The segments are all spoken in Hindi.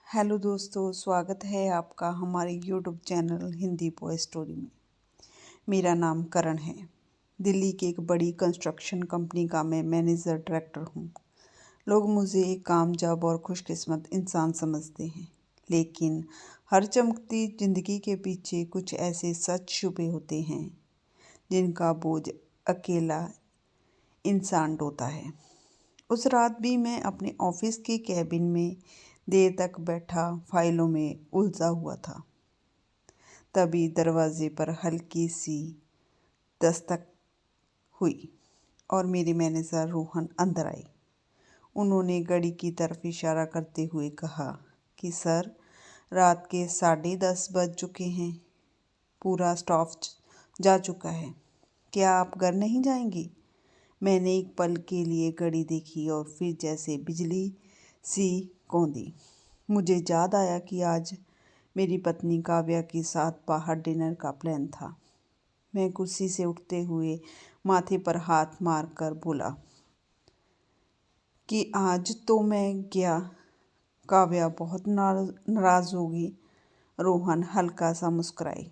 हेलो दोस्तों, स्वागत है आपका हमारे YouTube channel Hindi boy story में। मेरा नाम करण है। दिल्ली की एक बड़ी कंस्ट्रक्शन कंपनी का मैं मैनेजर डायरेक्टर हूँ। लोग मुझे एक कामयाब और खुशकिस्मत इंसान समझते हैं, लेकिन हर चमकती जिंदगी के पीछे कुछ ऐसे सच छुपे होते हैं जिनका बोझ अकेला इंसान ढोता है। उस रात भी मैं अपने ऑफिस के कैबिन में देर तक बैठा फाइलों में उलझा हुआ था। तभी दरवाजे पर हल्की सी दस्तक हुई और मेरी मैनेजर रोहन अंदर आई। उन्होंने घड़ी की तरफ इशारा करते हुए कहा कि सर, रात के 10:30 बज चुके हैं। पूरा स्टाफ जा चुका है। क्या आप घर नहीं जाएंगी? मैंने एक पल के लिए घड़ी देखी और फिर जैसे बिजली सी कौंधी। मुझे याद आया कि आज मेरी पत्नी काव्या के साथ बाहर डिनर का प्लान था। मैं कुर्सी से उठते हुए माथे पर हाथ मारकर बोला कि आज तो मैं गया। काव्या बहुत नाराज़ होगी। रोहन हल्का सा मुस्कुराए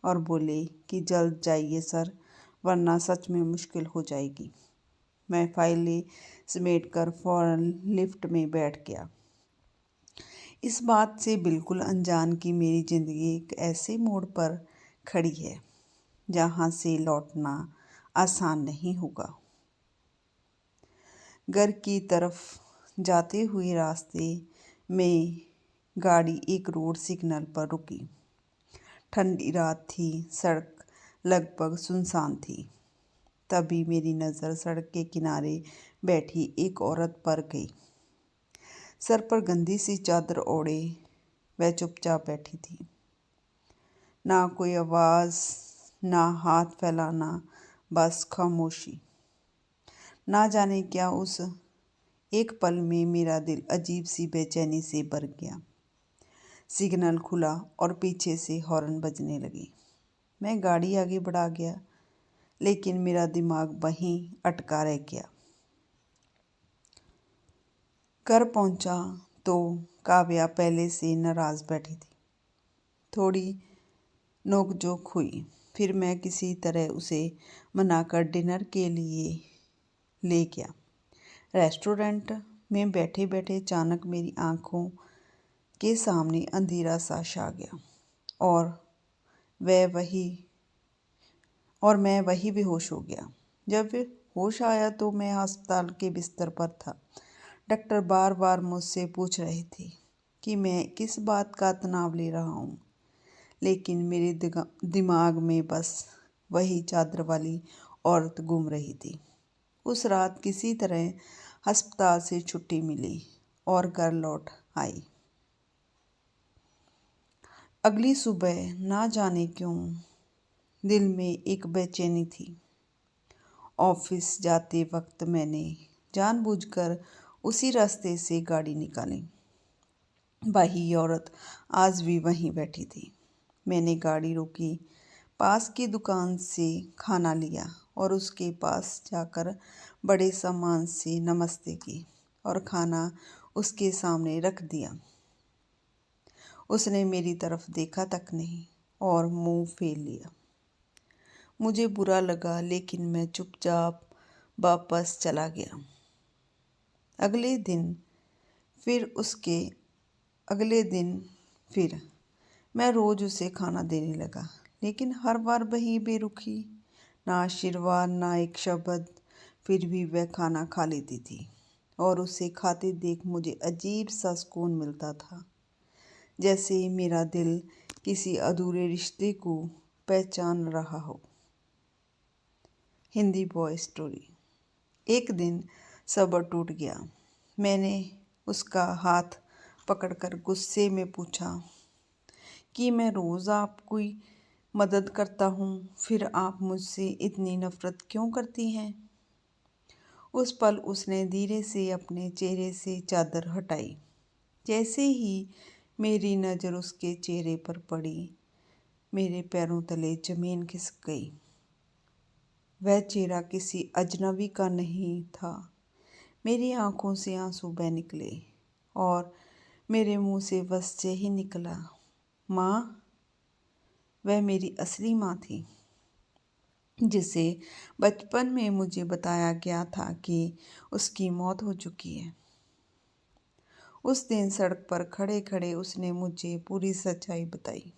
और बोले कि जल्द जाइए सर, वरना सच में मुश्किल हो जाएगी। मैं फाइलें समेटकर फौरन लिफ्ट में बैठ गया, इस बात से बिल्कुल अनजान कि मेरी ज़िंदगी एक ऐसे मोड़ पर खड़ी है जहाँ से लौटना आसान नहीं होगा। घर की तरफ जाते हुए रास्ते में गाड़ी एक रोड सिग्नल पर रुकी। ठंडी रात थी, सड़क लगभग सुनसान थी। तभी मेरी नज़र सड़क के किनारे बैठी एक औरत पर गई। सर पर गंदी सी चादर ओढ़े वह चुपचाप बैठी थी। ना कोई आवाज़, ना हाथ फैलाना, बस खामोशी। ना जाने क्या उस एक पल में मेरा दिल अजीब सी बेचैनी से भर गया। सिग्नल खुला और पीछे से हॉर्न बजने लगे। मैं गाड़ी आगे बढ़ा गया, लेकिन मेरा दिमाग वहीं अटका रह गया। घर पहुंचा तो काव्या पहले से नाराज़ बैठी थी। थोड़ी नोकझोंक हुई। फिर मैं किसी तरह उसे मनाकर डिनर के लिए ले गया। रेस्टोरेंट में बैठे बैठे अचानक मेरी आंखों के सामने अंधेरा सा छा गया और मैं वही बेहोश हो गया। जब होश आया तो मैं अस्पताल के बिस्तर पर था। डॉक्टर बार बार मुझसे पूछ रहे थे कि मैं किस बात का तनाव ले रहा हूँ, लेकिन मेरे दिमाग में बस वही चादर वाली औरत घूम रही थी। उस रात किसी तरह अस्पताल से छुट्टी मिली और घर लौट आई। अगली सुबह ना जाने क्यों दिल में एक बेचैनी थी। ऑफिस जाते वक्त मैंने जानबूझकर उसी रास्ते से गाड़ी निकाली। वही औरत आज भी वहीं बैठी थी। मैंने गाड़ी रोकी, पास की दुकान से खाना लिया और उसके पास जाकर बड़े सम्मान से नमस्ते की और खाना उसके सामने रख दिया। उसने मेरी तरफ देखा तक नहीं और मुंह फेर लिया। मुझे बुरा लगा, लेकिन मैं चुपचाप वापस चला गया। अगले दिन फिर मैं रोज़ उसे खाना देने लगा, लेकिन हर बार वही बेरुखी। ना आशीर्वाद, ना एक शब्द। फिर भी वह खाना खा लेती थी और उसे खाते देख मुझे अजीब सा सुकून मिलता था, जैसे मेरा दिल किसी अधूरे रिश्ते को पहचान रहा हो। Hindi boy story. एक दिन सब्र टूट गया। मैंने उसका हाथ पकड़कर गुस्से में पूछा कि मैं रोज़ आपकी मदद करता हूँ, फिर आप मुझसे इतनी नफ़रत क्यों करती हैं? उस पल उसने धीरे से अपने चेहरे से चादर हटाई। जैसे ही मेरी नज़र उसके चेहरे पर पड़ी, मेरे पैरों तले ज़मीन खिसक गई। वह चेहरा किसी अजनबी का नहीं था। मेरी आंखों से आंसू बह निकले और मेरे मुंह से बस यही निकला, माँ। वह मेरी असली माँ थी, जिसे बचपन में मुझे बताया गया था कि उसकी मौत हो चुकी है। उस दिन सड़क पर खड़े खड़े उसने मुझे पूरी सच्चाई बताई।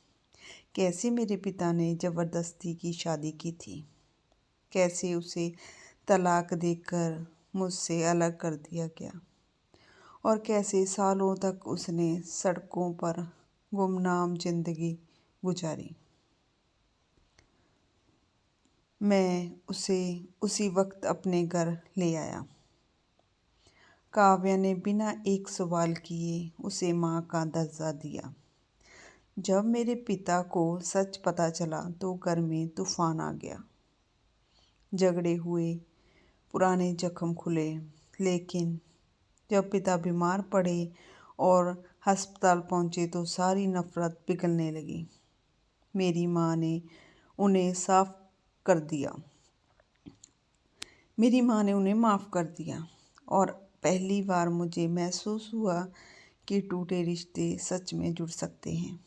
कैसे मेरे पिता ने ज़बरदस्ती की शादी की थी, कैसे उसे तलाक देकर मुझसे अलग कर दिया गया, और कैसे सालों तक उसने सड़कों पर गुमनाम जिंदगी गुजारी। मैं उसे उसी वक्त अपने घर ले आया। काव्या ने बिना एक सवाल किए उसे माँ का दर्जा दिया। जब मेरे पिता को सच पता चला तो घर में तूफान आ गया। झगड़े हुए, पुराने जख्म खुले, लेकिन जब पिता बीमार पड़े और अस्पताल पहुंचे तो सारी नफरत पिघलने लगी। मेरी माँ ने उन्हें माफ़ कर दिया और पहली बार मुझे महसूस हुआ कि टूटे रिश्ते सच में जुड़ सकते हैं।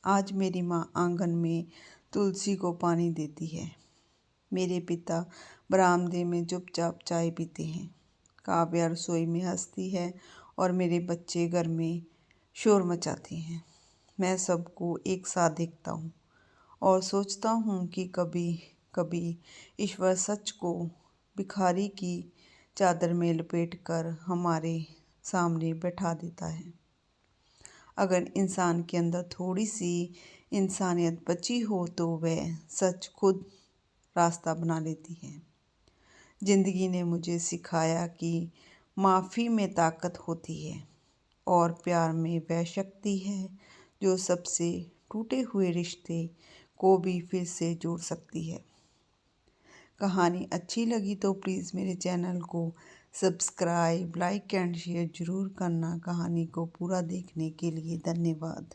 आज मेरी माँ आंगन में तुलसी को पानी देती है। मेरे पिता बरामदे में चुपचाप चाय पीते हैं। काव्या रसोई में हंसती है और मेरे बच्चे घर में शोर मचाते हैं। मैं सबको एक साथ देखता हूँ और सोचता हूँ कि कभी कभी ईश्वर सच को भिखारी की चादर में लपेटकर हमारे सामने बैठा देता है। अगर इंसान के अंदर थोड़ी सी इंसानियत बची हो तो वह सच खुद रास्ता बना लेती है। जिंदगी ने मुझे सिखाया कि माफ़ी में ताकत होती है और प्यार में वह शक्ति है जो सबसे टूटे हुए रिश्ते को भी फिर से जोड़ सकती है। कहानी अच्छी लगी तो प्लीज़ मेरे चैनल को सब्सक्राइब, लाइक एंड शेयर ज़रूर करना। कहानी को पूरा देखने के लिए धन्यवाद।